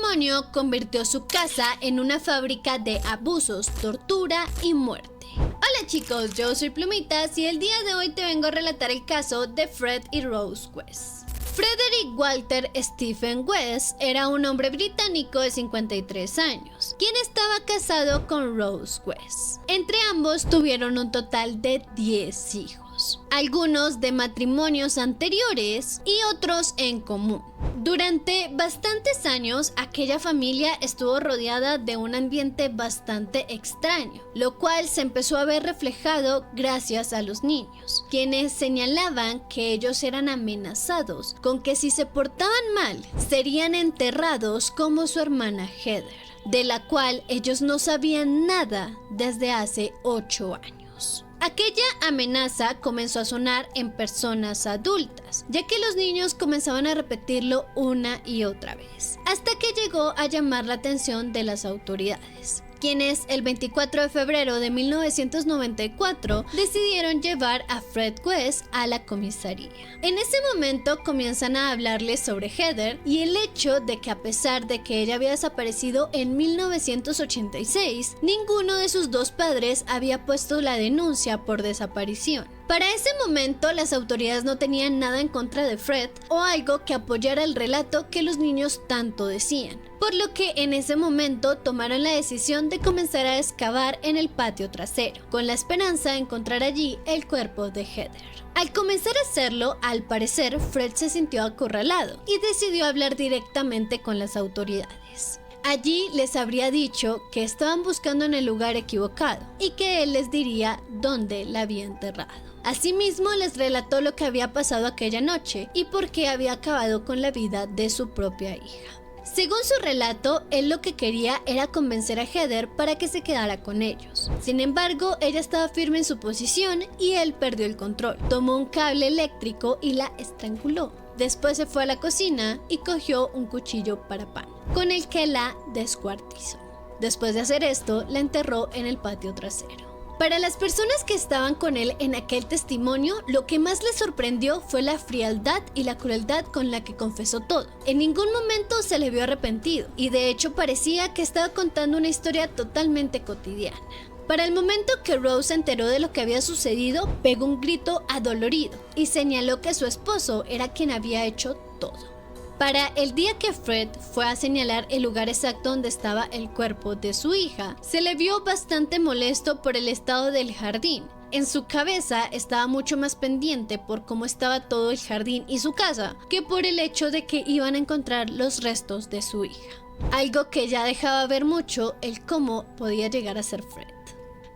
matrimonio convirtió su casa en una fábrica de abusos, tortura y muerte. Hola chicos, yo soy Plumitas y el día de hoy te vengo a relatar el caso de Fred y Rose West. Frederick Walter Stephen West era un hombre británico de 53 años, quien estaba casado con Rose West. Entre ambos tuvieron un total de 10 hijos, algunos de matrimonios anteriores y otros en común. Durante bastantes años, aquella familia estuvo rodeada de un ambiente bastante extraño, lo cual se empezó a ver reflejado gracias a los niños, quienes señalaban que ellos eran amenazados con que si se portaban mal, serían enterrados como su hermana Heather, de la cual ellos no sabían nada desde hace 8 años. Aquella amenaza comenzó a sonar en personas adultas, ya que los niños comenzaban a repetirlo una y otra vez, hasta que llegó a llamar la atención de las autoridades, quienes el 24 de febrero de 1994 decidieron llevar a Fred West a la comisaría. En ese momento comienzan a hablarles sobre Heather y el hecho de que a pesar de que ella había desaparecido en 1986, ninguno de sus dos padres había puesto la denuncia por desaparición. Para ese momento las autoridades no tenían nada en contra de Fred o algo que apoyara el relato que los niños tanto decían, por lo que en ese momento tomaron la decisión de comenzar a excavar en el patio trasero, con la esperanza de encontrar allí el cuerpo de Heather. Al comenzar a hacerlo, al parecer Fred se sintió acorralado y decidió hablar directamente con las autoridades. Allí les habría dicho que estaban buscando en el lugar equivocado y que él les diría dónde la había enterrado. Asimismo, les relató lo que había pasado aquella noche y por qué había acabado con la vida de su propia hija. Según su relato, él lo que quería era convencer a Heather para que se quedara con ellos. Sin embargo, ella estaba firme en su posición y él perdió el control. Tomó un cable eléctrico y la estranguló. Después se fue a la cocina y cogió un cuchillo para pan, con el que la descuartizó. Después de hacer esto, la enterró en el patio trasero. Para las personas que estaban con él en aquel testimonio, lo que más les sorprendió fue la frialdad y la crueldad con la que confesó todo. En ningún momento se le vio arrepentido y de hecho parecía que estaba contando una historia totalmente cotidiana. Para el momento que Rose se enteró de lo que había sucedido, pegó un grito adolorido y señaló que su esposo era quien había hecho todo. Para el día que Fred fue a señalar el lugar exacto donde estaba el cuerpo de su hija, se le vio bastante molesto por el estado del jardín. En su cabeza estaba mucho más pendiente por cómo estaba todo el jardín y su casa, que por el hecho de que iban a encontrar los restos de su hija. Algo que ya dejaba ver mucho el cómo podía llegar a ser Fred.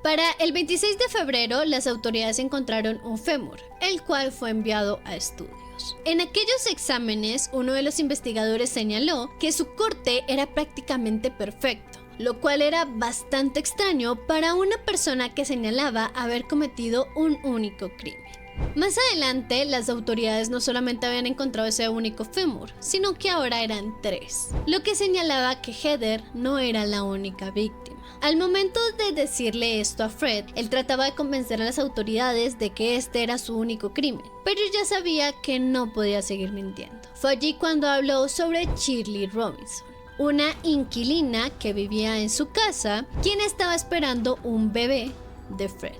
Para el 26 de febrero, las autoridades encontraron un fémur, el cual fue enviado a estudios. En aquellos exámenes, uno de los investigadores señaló que su corte era prácticamente perfecto, lo cual era bastante extraño para una persona que señalaba haber cometido un único crimen. Más adelante, las autoridades no solamente habían encontrado ese único fémur, sino que ahora eran 3, lo que señalaba que Heather no era la única víctima. Al momento de decirle esto a Fred, él trataba de convencer a las autoridades de que este era su único crimen, pero ya sabía que no podía seguir mintiendo. Fue allí cuando habló sobre Shirley Robinson, una inquilina que vivía en su casa, quien estaba esperando un bebé de Fred.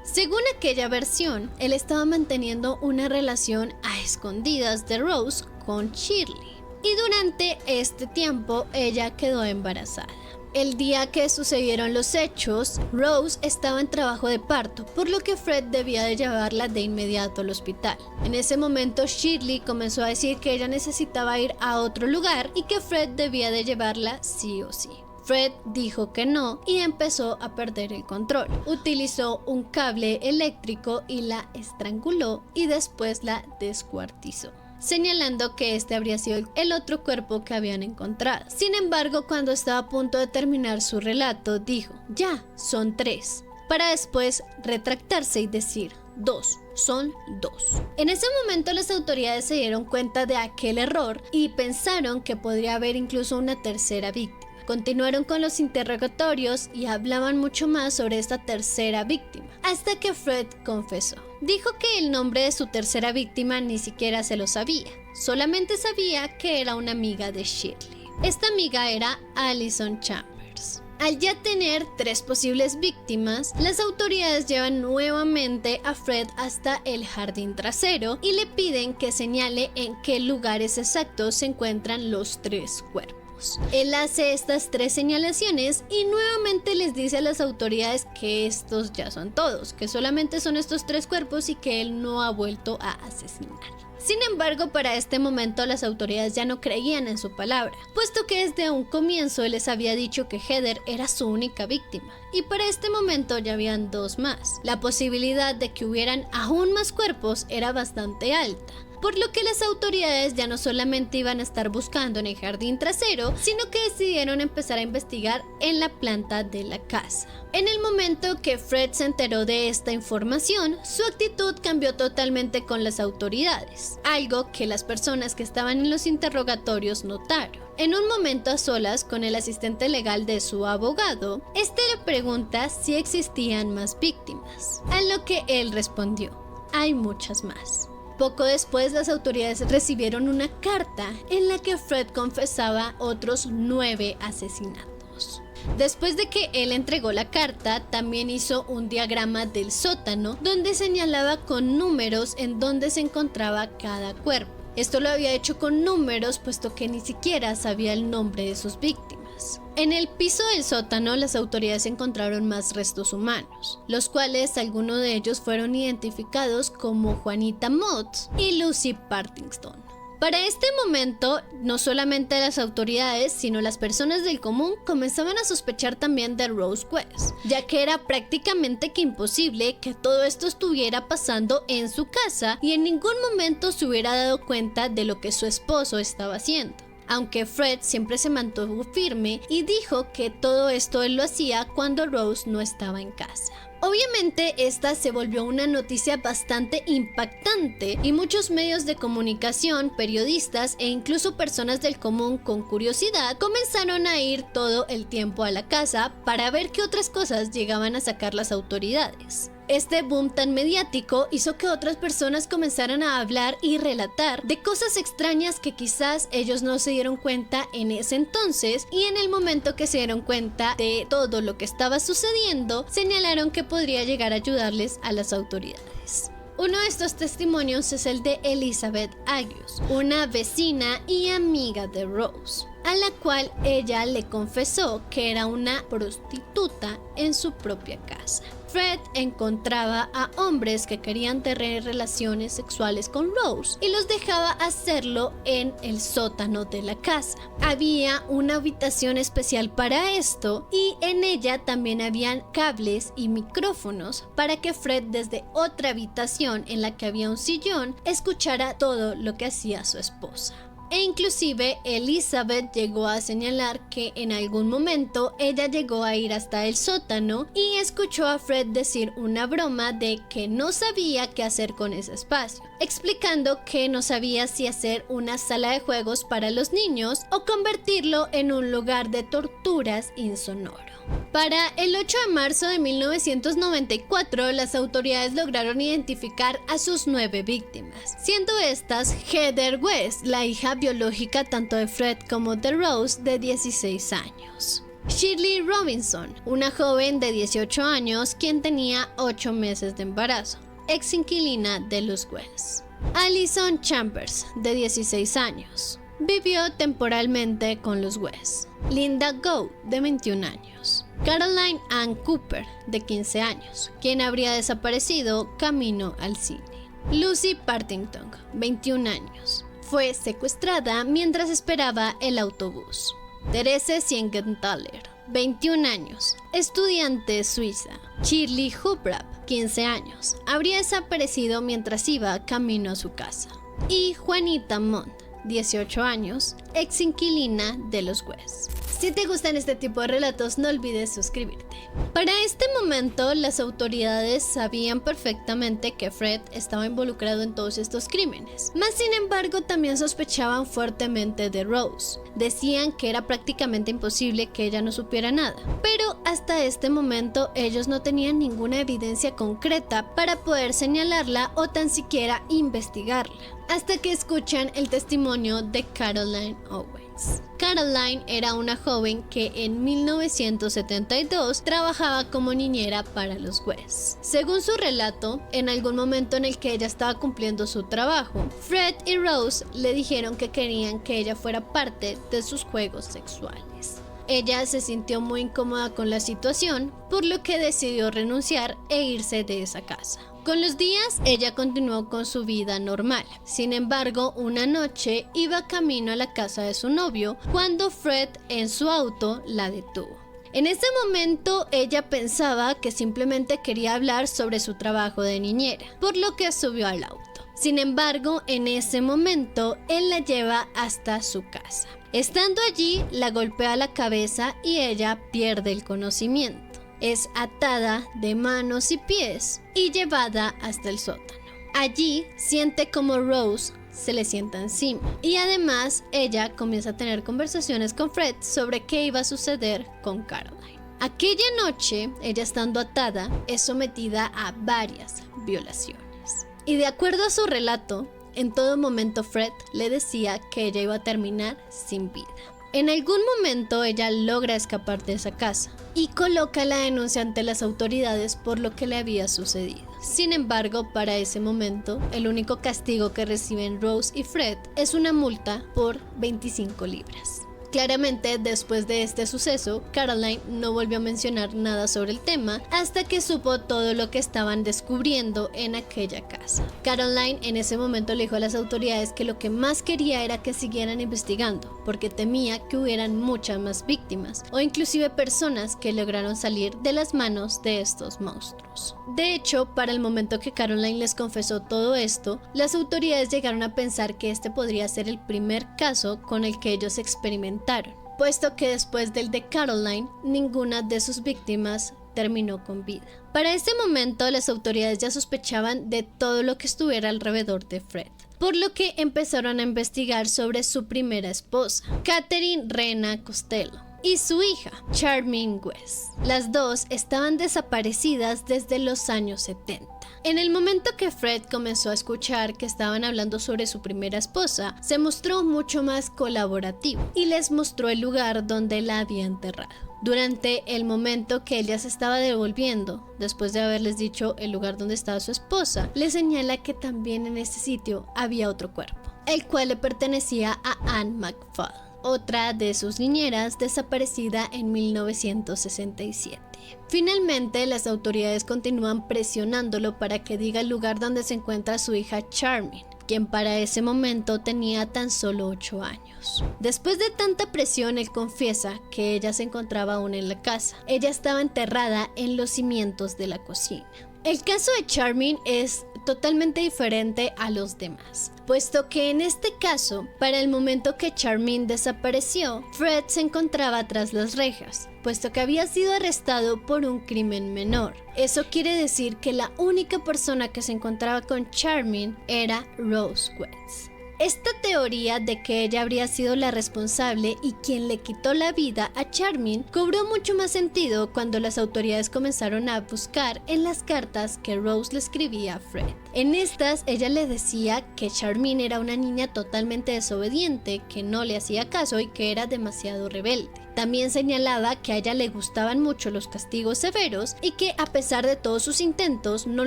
Según aquella versión, él estaba manteniendo una relación a escondidas de Rose con Shirley, y durante este tiempo ella quedó embarazada. El día que sucedieron los hechos, Rose estaba en trabajo de parto, por lo que Fred debía de llevarla de inmediato al hospital. En ese momento, Shirley comenzó a decir que ella necesitaba ir a otro lugar y que Fred debía de llevarla sí o sí. Fred dijo que no y empezó a perder el control. Utilizó un cable eléctrico y la estranguló y después la descuartizó, señalando que este habría sido el otro cuerpo que habían encontrado. Sin embargo, cuando estaba a punto de terminar su relato, dijo: "Ya, son 3", para después retractarse y decir: 2, son 2. En ese momento las autoridades se dieron cuenta de aquel error y pensaron que podría haber incluso una tercera víctima. Continuaron con los interrogatorios y hablaban mucho más sobre esta tercera víctima, hasta que Fred confesó. Dijo que el nombre de su tercera víctima ni siquiera se lo sabía, solamente sabía que era una amiga de Shirley. Esta amiga era Allison Chambers. Al ya tener 3 posibles víctimas, las autoridades llevan nuevamente a Fred hasta el jardín trasero y le piden que señale en qué lugares exactos se encuentran los 3 cuerpos. Él hace estas 3 señalaciones y nuevamente les dice a las autoridades que estos ya son todos, que solamente son estos 3 cuerpos y que él no ha vuelto a asesinar. Sin embargo, para este momento las autoridades ya no creían en su palabra, puesto que desde un comienzo él les había dicho que Heather era su única víctima, y para este momento ya habían 2 más. La posibilidad de que hubieran aún más cuerpos era bastante alta, por lo que las autoridades ya no solamente iban a estar buscando en el jardín trasero, sino que decidieron empezar a investigar en la planta de la casa. En el momento que Fred se enteró de esta información, su actitud cambió totalmente con las autoridades, algo que las personas que estaban en los interrogatorios notaron. En un momento a solas con el asistente legal de su abogado, este le pregunta si existían más víctimas, a lo que él respondió: hay muchas más. Poco después, las autoridades recibieron una carta en la que Fred confesaba otros 9 asesinatos. Después de que él entregó la carta, también hizo un diagrama del sótano donde señalaba con números en dónde se encontraba cada cuerpo. Esto lo había hecho con números puesto que ni siquiera sabía el nombre de sus víctimas. En el piso del sótano, las autoridades encontraron más restos humanos, los cuales algunos de ellos fueron identificados como Juanita Mott y Lucy Partington. Para este momento, no solamente las autoridades, sino las personas del común comenzaban a sospechar también de Rose West, ya que era prácticamente que imposible que todo esto estuviera pasando en su casa y en ningún momento se hubiera dado cuenta de lo que su esposo estaba haciendo. Aunque Fred siempre se mantuvo firme y dijo que todo esto él lo hacía cuando Rose no estaba en casa. Obviamente esta se volvió una noticia bastante impactante y muchos medios de comunicación, periodistas e incluso personas del común con curiosidad comenzaron a ir todo el tiempo a la casa para ver qué otras cosas llegaban a sacar las autoridades. Este boom tan mediático hizo que otras personas comenzaran a hablar y relatar de cosas extrañas que quizás ellos no se dieron cuenta en ese entonces, y en el momento que se dieron cuenta de todo lo que estaba sucediendo, señalaron que podría llegar a ayudarles a las autoridades. Uno de estos testimonios es el de Elizabeth Agius, una vecina y amiga de Rose, a la cual ella le confesó que era una prostituta en su propia casa. Fred encontraba a hombres que querían tener relaciones sexuales con Rose y los dejaba hacerlo en el sótano de la casa. Había una habitación especial para esto y en ella también habían cables y micrófonos para que Fred, desde otra habitación en la que había un sillón, escuchara todo lo que hacía su esposa. E inclusive Elizabeth llegó a señalar que en algún momento ella llegó a ir hasta el sótano y escuchó a Fred decir una broma de que no sabía qué hacer con ese espacio, explicando que no sabía si hacer una sala de juegos para los niños o convertirlo en un lugar de torturas insonoro. Para el 8 de marzo de 1994, las autoridades lograron identificar a sus 9 víctimas, siendo estas Heather West, la hija biológica tanto de Fred como de Rose, de 16 años. Shirley Robinson, una joven de 18 años quien tenía 8 meses de embarazo, ex inquilina de los West. Allison Chambers, de 16 años, vivió temporalmente con los West. Linda Gough, de 21 años. Caroline Ann Cooper, de 15 años, quien habría desaparecido camino al cine. Lucy Partington, 21 años, fue secuestrada mientras esperaba el autobús. Therese Siegenthaler, 21 años, estudiante suiza. Shirley Hubrap, 15 años, habría desaparecido mientras iba camino a su casa. Y Juanita Mott, 18 años, ex inquilina de los West. Si te gustan este tipo de relatos, no olvides suscribirte. Para este momento, las autoridades sabían perfectamente que Fred estaba involucrado en todos estos crímenes. Mas, sin embargo, también sospechaban fuertemente de Rose. Decían que era prácticamente imposible que ella no supiera nada. Pero hasta este momento, ellos no tenían ninguna evidencia concreta para poder señalarla o tan siquiera investigarla. Hasta que escuchan el testimonio de Caroline Owen. West. Caroline era una joven que en 1972 trabajaba como niñera para los West. Según su relato, en algún momento en el que ella estaba cumpliendo su trabajo, Fred y Rose le dijeron que querían que ella fuera parte de sus juegos sexuales. Ella se sintió muy incómoda con la situación, por lo que decidió renunciar e irse de esa casa. Con los días, ella continuó con su vida normal. Sin embargo, una noche iba camino a la casa de su novio cuando Fred en su auto la detuvo. En ese momento, ella pensaba que simplemente quería hablar sobre su trabajo de niñera, por lo que subió al auto. Sin embargo, en ese momento, él la lleva hasta su casa. Estando allí, la golpea la cabeza y ella pierde el conocimiento. Es atada de manos y pies y llevada hasta el sótano. Allí siente como Rose se le sienta encima y además ella comienza a tener conversaciones con Fred sobre qué iba a suceder con Caroline. Aquella noche, ella estando atada, es sometida a varias violaciones. Y de acuerdo a su relato, en todo momento Fred le decía que ella iba a terminar sin vida. En algún momento ella logra escapar de esa casa y coloca la denuncia ante las autoridades por lo que le había sucedido. Sin embargo, para ese momento, el único castigo que reciben Rose y Fred es una multa por 25 libras. Claramente, después de este suceso, Caroline no volvió a mencionar nada sobre el tema hasta que supo todo lo que estaban descubriendo en aquella casa. Caroline en ese momento le dijo a las autoridades que lo que más quería era que siguieran investigando, porque temía que hubieran muchas más víctimas o inclusive personas que lograron salir de las manos de estos monstruos. De hecho, para el momento que Caroline les confesó todo esto, las autoridades llegaron a pensar que este podría ser el primer caso con el que ellos experimentaron, puesto que después del de Caroline, ninguna de sus víctimas terminó con vida. Para ese momento, las autoridades ya sospechaban de todo lo que estuviera alrededor de Fred, por lo que empezaron a investigar sobre su primera esposa, Catherine Rena Costello, y su hija, Charmaine West. Las dos estaban desaparecidas desde los años 70. En el momento que Fred comenzó a escuchar que estaban hablando sobre su primera esposa, se mostró mucho más colaborativo y les mostró el lugar donde la había enterrado. Durante el momento que ella se estaba devolviendo, después de haberles dicho el lugar donde estaba su esposa, le señala que también en ese sitio había otro cuerpo, el cual le pertenecía a Anne McFadden, otra de sus niñeras desaparecida en 1967. Finalmente, las autoridades continúan presionándolo para que diga el lugar donde se encuentra su hija Charmaine, quien para ese momento tenía tan solo 8 años. Después de tanta presión, él confiesa que ella se encontraba aún en la casa. Ella estaba enterrada en los cimientos de la cocina. El caso de Charmaine es totalmente diferente a los demás, puesto que en este caso, para el momento que Charmaine desapareció, Fred se encontraba tras las rejas, puesto que había sido arrestado por un crimen menor. Eso quiere decir que la única persona que se encontraba con Charmaine era Rose West. Esta teoría de que ella habría sido la responsable y quien le quitó la vida a Charmaine cobró mucho más sentido cuando las autoridades comenzaron a buscar en las cartas que Rose le escribía a Fred. En estas, ella le decía que Charmaine era una niña totalmente desobediente, que no le hacía caso y que era demasiado rebelde. También señalaba que a ella le gustaban mucho los castigos severos y que a pesar de todos sus intentos no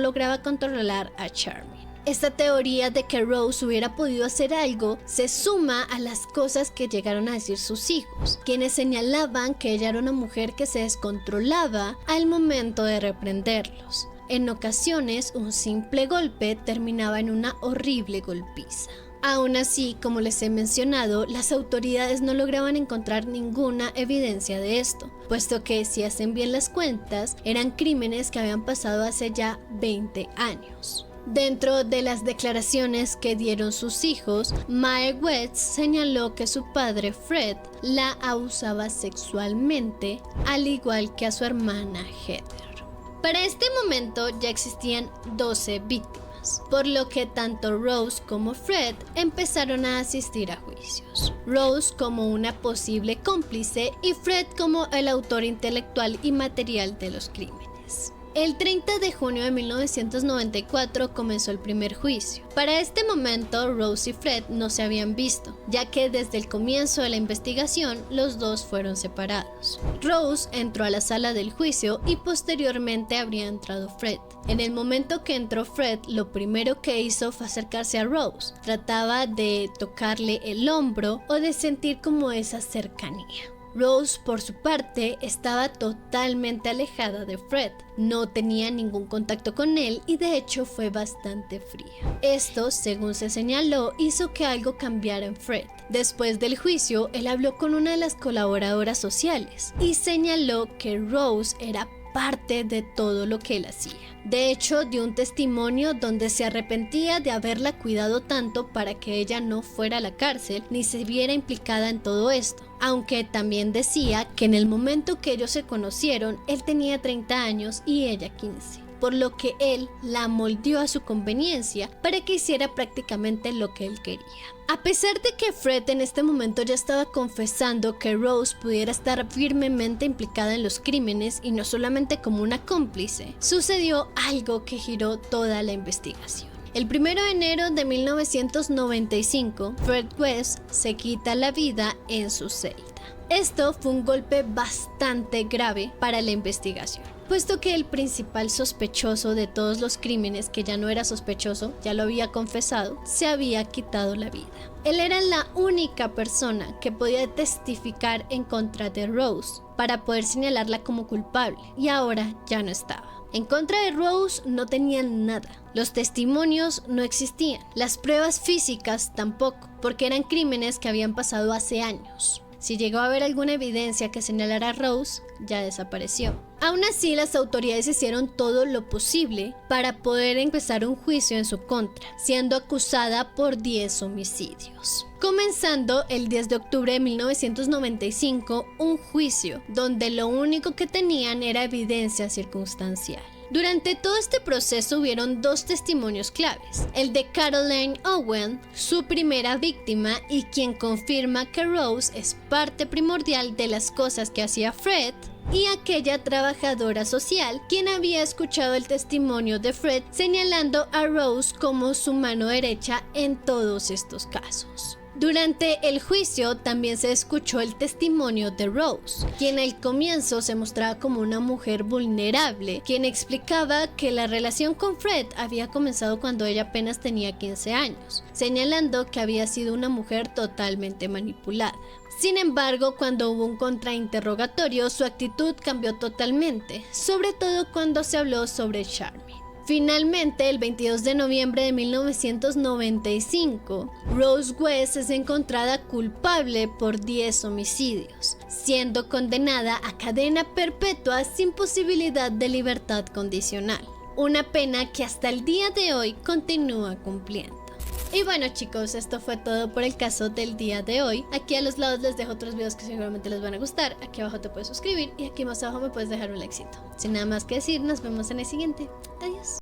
lograba controlar a Charmaine. Esta teoría de que Rose hubiera podido hacer algo se suma a las cosas que llegaron a decir sus hijos, quienes señalaban que ella era una mujer que se descontrolaba al momento de reprenderlos. En ocasiones, un simple golpe terminaba en una horrible golpiza. Aún así, como les he mencionado, las autoridades no lograban encontrar ninguna evidencia de esto, puesto que si hacen bien las cuentas, eran crímenes que habían pasado hace ya 20 años. Dentro de las declaraciones que dieron sus hijos, Mae West señaló que su padre Fred la abusaba sexualmente, al igual que a su hermana Heather. Para este momento ya existían 12 víctimas, por lo que tanto Rose como Fred empezaron a asistir a juicios. Rose como una posible cómplice y Fred como el autor intelectual y material de los crímenes. El 30 de junio de 1994 comenzó el primer juicio. Para este momento, Rose y Fred no se habían visto, ya que desde el comienzo de la investigación los dos fueron separados. Rose entró a la sala del juicio y posteriormente habría entrado Fred. En el momento que entró Fred, lo primero que hizo fue acercarse a Rose. Trataba de tocarle el hombro o de sentir como esa cercanía. Rose, por su parte, estaba totalmente alejada de Fred, no tenía ningún contacto con él y de hecho fue bastante fría. Esto, según se señaló, hizo que algo cambiara en Fred. Después del juicio, él habló con una de las colaboradoras sociales y señaló que Rose era parte de todo lo que él hacía. De hecho, dio un testimonio donde se arrepentía de haberla cuidado tanto para que ella no fuera a la cárcel ni se viera implicada en todo esto. Aunque también decía que en el momento que ellos se conocieron, él tenía 30 años y ella 15. Por lo que él la moldeó a su conveniencia para que hiciera prácticamente lo que él quería. A pesar de que Fred en este momento ya estaba confesando que Rose pudiera estar firmemente implicada en los crímenes y no solamente como una cómplice, sucedió algo que giró toda la investigación. El 1 de enero de 1995, Fred West se quita la vida en su celda. Esto fue un golpe bastante grave para la investigación, puesto que el principal sospechoso de todos los crímenes, que ya no era sospechoso, ya lo había confesado, se había quitado la vida. Él era la única persona que podía testificar en contra de Rose para poder señalarla como culpable, y ahora ya no estaba. En contra de Rose no tenían nada, los testimonios no existían, las pruebas físicas tampoco, porque eran crímenes que habían pasado hace años. Si llegó a haber alguna evidencia que señalara a Rose, ya desapareció. Aún así, las autoridades hicieron todo lo posible para poder empezar un juicio en su contra, siendo acusada por 10 homicidios. Comenzando el 10 de octubre de 1995, un juicio donde lo único que tenían era evidencia circunstancial. Durante todo este proceso hubieron dos testimonios claves, el de Caroline Owen, su primera víctima y quien confirma que Rose es parte primordial de las cosas que hacía Fred, y aquella trabajadora social quien había escuchado el testimonio de Fred señalando a Rose como su mano derecha en todos estos casos. Durante el juicio también se escuchó el testimonio de Rose, quien al comienzo se mostraba como una mujer vulnerable, quien explicaba que la relación con Fred había comenzado cuando ella apenas tenía 15 años, señalando que había sido una mujer totalmente manipulada. Sin embargo, cuando hubo un contrainterrogatorio, su actitud cambió totalmente, sobre todo cuando se habló sobre Charmy. Finalmente, el 22 de noviembre de 1995, Rose West es encontrada culpable por 10 homicidios, siendo condenada a cadena perpetua sin posibilidad de libertad condicional, una pena que hasta el día de hoy continúa cumpliendo. Y bueno chicos, esto fue todo por el caso del día de hoy. Aquí a los lados les dejo otros videos que seguramente les van a gustar. Aquí abajo te puedes suscribir y aquí más abajo me puedes dejar un likecito. Sin nada más que decir, nos vemos en el siguiente. Adiós.